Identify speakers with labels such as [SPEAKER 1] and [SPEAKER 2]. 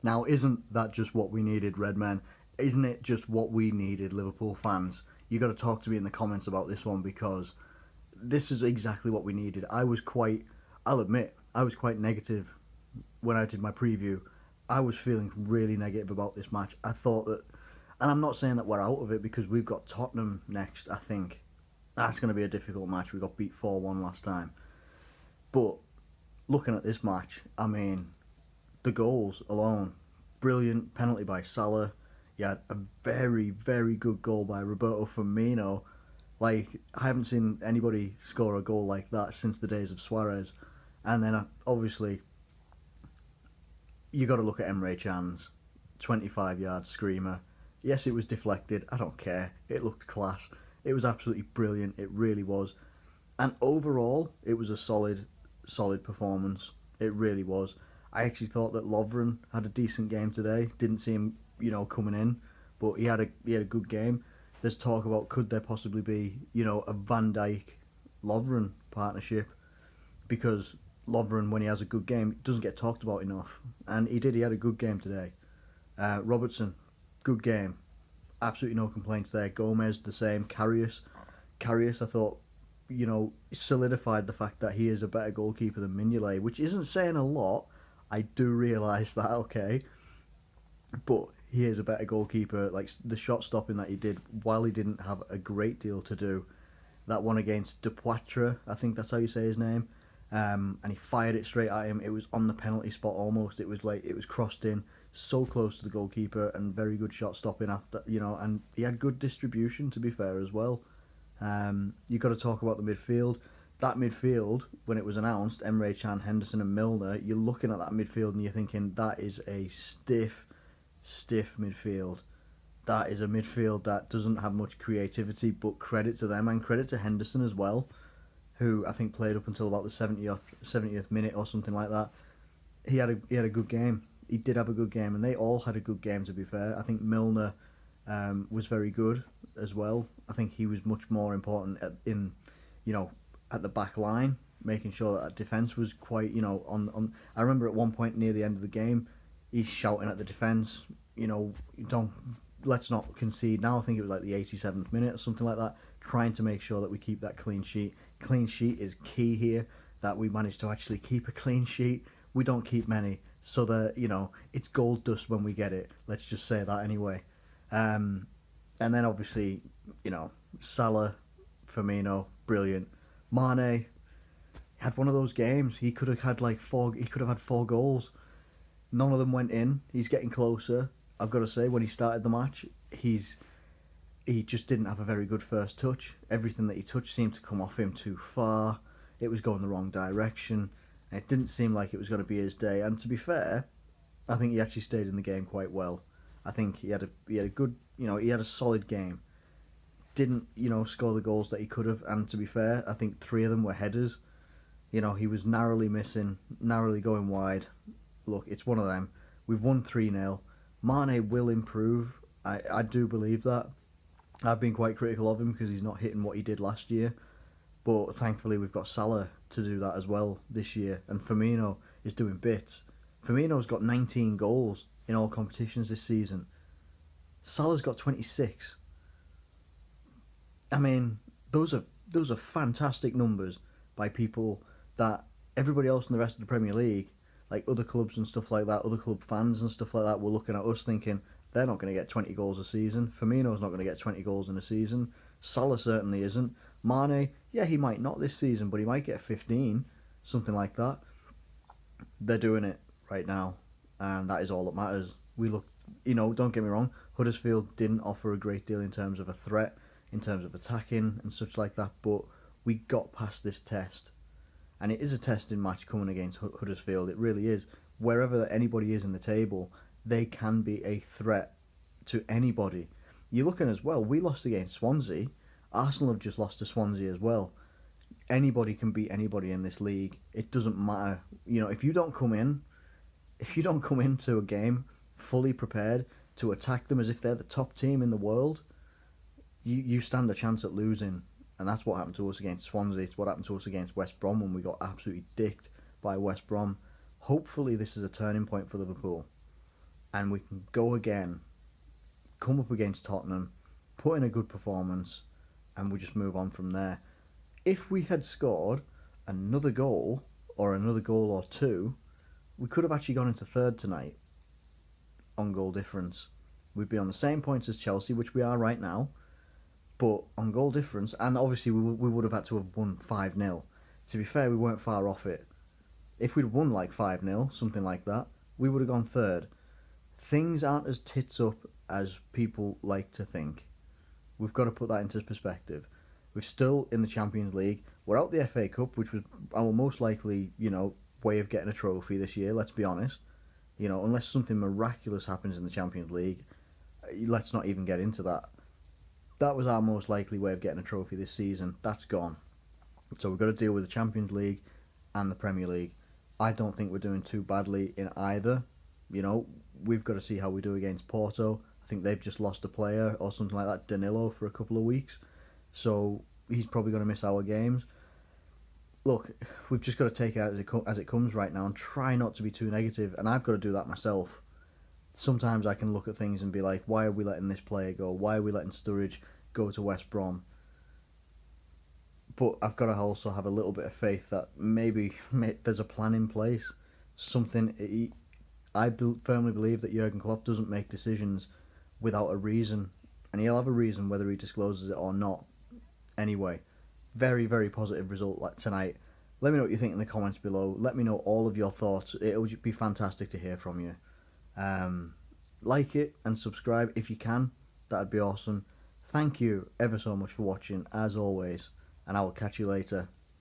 [SPEAKER 1] Now, isn't that just what we needed, Redmen? Isn't it just what we needed, Liverpool fans? You got to talk to me in the comments about this one because this is exactly what we needed. I'll admit, I was quite negative when I did my preview. I was feeling really negative about this match. I thought that, and I'm not saying that we're out of it because we've got Tottenham next, I think. That's going to be a difficult match. We got beat 4-1 last time. But looking at this match, I mean, the goals alone, brilliant penalty by Salah. You had a very, very good goal by Roberto Firmino. Like, I haven't seen anybody score a goal like that since the days of Suarez. And then, obviously, you got to look at Emre Can's 25-yard screamer. Yes, it was deflected. I don't care. It looked class. It was absolutely brilliant. It really was. And overall, it was a solid performance. It really was. I actually thought that Lovren had a decent game today. Didn't see him, coming in, but he had a good game. There's talk about could there possibly be, a Van Dijk Lovren partnership because Lovren, when he has a good game, doesn't get talked about enough, and he did. He had a good game today. Robertson, good game. Absolutely no complaints there. Gomez, the same. Karius, I thought, solidified the fact that he is a better goalkeeper than Mignolet, which isn't saying a lot. I do realise that, okay. But he is a better goalkeeper. Like, the shot stopping that he did, while he didn't have a great deal to do, that one against Depoitre, I think that's how you say his name, and he fired it straight at him. It was on the penalty spot almost. It was crossed in, so close to the goalkeeper, and very good shot stopping after, and he had good distribution, to be fair, as well. You've got to talk about the midfield. That midfield, when it was announced, Emre Can, Henderson and Milner, you're looking at that midfield and you're thinking, that is a stiff midfield. That is a midfield that doesn't have much creativity, but credit to them and credit to Henderson as well, who I think played up until about the 70th minute or something like that. He had a good game. He did have a good game, and they all had a good game, to be fair. I think Milner was very good as well. I think he was much more important at the back line, making sure that defence was quite, on. I remember at one point near the end of the game, he's shouting at the defence, let's not concede now. I think it was like the 87th minute or something like that, trying to make sure that we keep that clean sheet. Clean sheet is key here, that we manage to actually keep a clean sheet. We don't keep many, so that, it's gold dust when we get it. Let's just say that anyway. And then obviously, Salah, Firmino, brilliant. Mané had one of those games. He could have had had 4 goals. None of them went in. He's getting closer. I've got to say, when he started the match, he just didn't have a very good first touch. Everything that he touched seemed to come off him too far. It was going the wrong direction. And it didn't seem like it was going to be his day. And to be fair, I think he actually stayed in the game quite well. I think he had a good, he had a solid game. Didn't, score the goals that he could have. And to be fair, I think 3 of them were headers. He was narrowly missing, narrowly going wide. Look, it's one of them. We've won 3-0. Mane will improve. I do believe that. I've been quite critical of him because he's not hitting what he did last year. But thankfully we've got Salah to do that as well this year. And Firmino is doing bits. Firmino's got 19 goals in all competitions this season. Salah's got 26. I mean, those are fantastic numbers by people that everybody else in the rest of the Premier League, like other clubs and stuff like that, other club fans and stuff like that, were looking at us thinking they're not going to get 20 goals a season. Firmino's not going to get 20 goals in a season. Salah certainly isn't. Mane, yeah, he might not this season, but he might get 15, something like that. They're doing it right now, and that is all that matters. We look, don't get me wrong, Huddersfield didn't offer a great deal in terms of a threat, in terms of attacking and such like that, but we got past this test. And it is a testing match coming against Huddersfield. It really is. Wherever anybody is in the table, they can be a threat to anybody. You're looking as well, we lost against Swansea. Arsenal have just lost to Swansea as well. Anybody can beat anybody in this league. It doesn't matter. If you don't come into a game fully prepared to attack them as if they're the top team in the world, you stand a chance at losing. And that's what happened to us against Swansea. It's what happened to us against West Brom when we got absolutely dicked by West Brom. Hopefully this is a turning point for Liverpool. and we can go again, come up against Tottenham, put in a good performance, and we just move on from there. If we had scored another goal or another goal or two, we could have actually gone into third tonight on goal difference. We'd be on the same points as Chelsea, which we are right now, but on goal difference, and obviously we would have had to have won 5-0. To be fair, we weren't far off it. If we'd won like 5-0, something like that, we would have gone third. Things aren't as tits up as people like to think. We've got to put that into perspective. We're still in the Champions League. We're out the FA Cup, which was our most likely, way of getting a trophy this year, let's be honest. Unless something miraculous happens in the Champions League, let's not even get into that. That was our most likely way of getting a trophy this season. That's gone. So we've got to deal with the Champions League and the Premier League. I don't think we're doing too badly in either. We've got to see how we do against Porto. I think they've just lost a player or something like that, Danilo, for a couple of weeks. So he's probably going to miss our games. Look, we've just got to take it as it comes right now and try not to be too negative. And I've got to do that myself. Sometimes I can look at things and be like, why are we letting this player go? Why are we letting Sturridge go to West Brom? But I've got to also have a little bit of faith that maybe there's a plan in place. I firmly believe that Jurgen Klopp doesn't make decisions without a reason. And he'll have a reason whether he discloses it or not. Anyway, very, very positive result like tonight. Let me know what you think in the comments below. Let me know all of your thoughts. It would be fantastic to hear from you. Like it and subscribe if you can. That'd be awesome. Thank you ever so much for watching, as always. And I will catch you later.